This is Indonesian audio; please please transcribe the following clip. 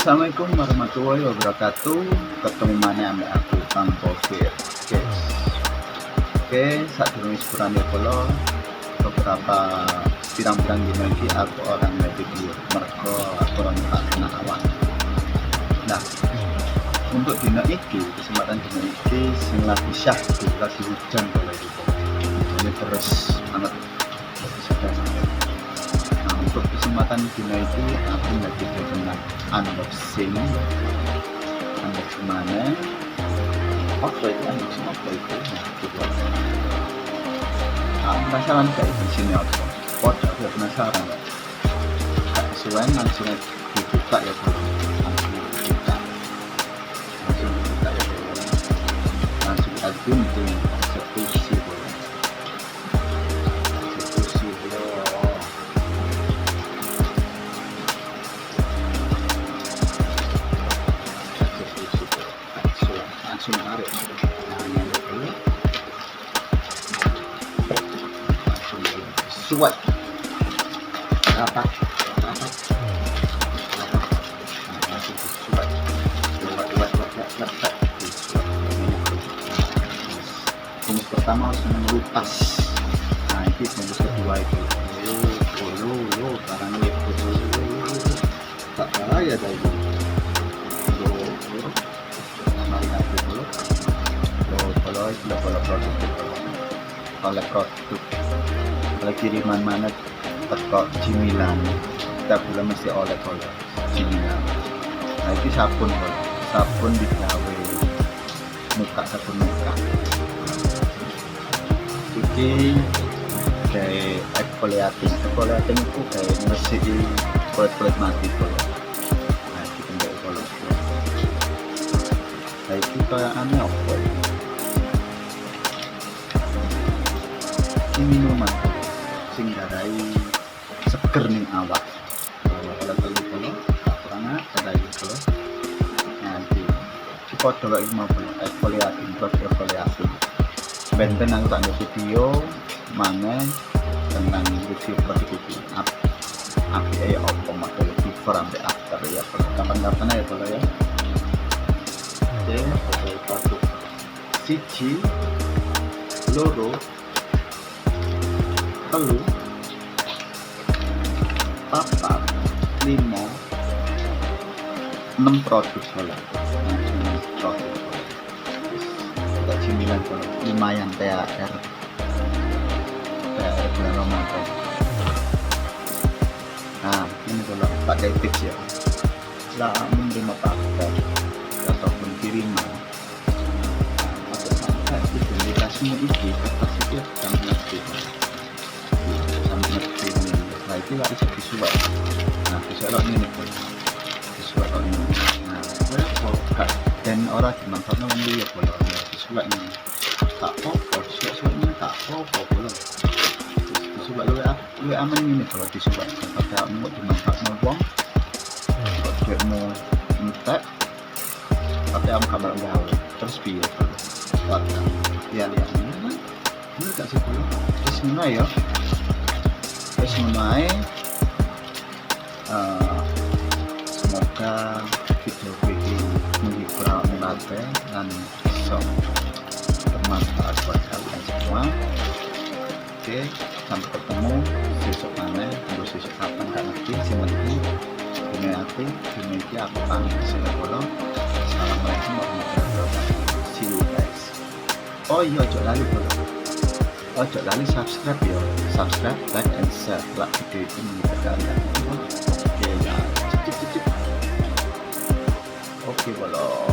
Assalamualaikum warahmatullahi wabarakatuh. Ketemu mana ambek aku Kang Bofir. Oke, saat dulu sepurane kula beberapa pirang-pirang dino iki aku orang video mergo aku orang kena awan. Nah, untuk dino iki, kesempatan dino iki sing lagi syahdu, lagi hujan kalau gitu. Ini terus banget sedang. Nah, untuk kesempatan dino itu aku lagi tentang unboxing mana apa itu unboxing apa itu penasaran kayak di sini apa aku penasaran gak sesuai langsung dibuka ya bro, langsung dibuka ya bro, langsung gunting eksekusi bro. Langsung tarik suat rapat langsung suat rumus pertama harus mengelupas. Nah ini rumus kedua itu barang itu tak bahaya dari oleh kiriman mana teko cimilan kita belum mesti oleh cimilan. Nah ini sabun digawe muka, sabun muka ini kayak exfoliating itu kayak ngesih kulit mati kalau nah itu kayak kalau nah itu kayak aneh apa ini minuman sing darai seger ning awak. Kalau kurang darai kalau nanti dipoto lagi mau eksfoliating. Benten aku tak ada video mana tentang review produk itu. Apa ya apa model before sampai after ya kapan-kapan ya kalau ya. Oke, produk siji loro telu papat 5 6 produk kalau untuk cimilan kalau lumayan THR bulan Ramadan. Nah ini kalau pakai tips ya setelah menerima paket ataupun kiriman atau sampai identitasmu ini kapasitas dan ngerti nah itu gak bisa disuap. Nah disuap ini disuap ini. Nah kalau dan orang dimanfaatkan membeli ya kalau disuap ini tak apa disuapnya tak apa belum disuap lu aman ini kalau disuap kalau kamu dimanfaatkan uang kalau dia mau entek tapi kamu kabar gaul terus biar kalau ya ini gak sih belum terus mana ya mulai semoga video ini menghibur melatih dan bisa bermanfaat buat kalian semua. Oke, sampai ketemu besok mana terus besok kapan gak ngerti sih nanti ini aku pamit sini kalau assalamualaikum warahmatullahi wabarakatuh. See you guys. Oh iya ojo lali subscribe ya, subscribe, like, and share like video ini menghibur kalian. Oke ya, oke kalau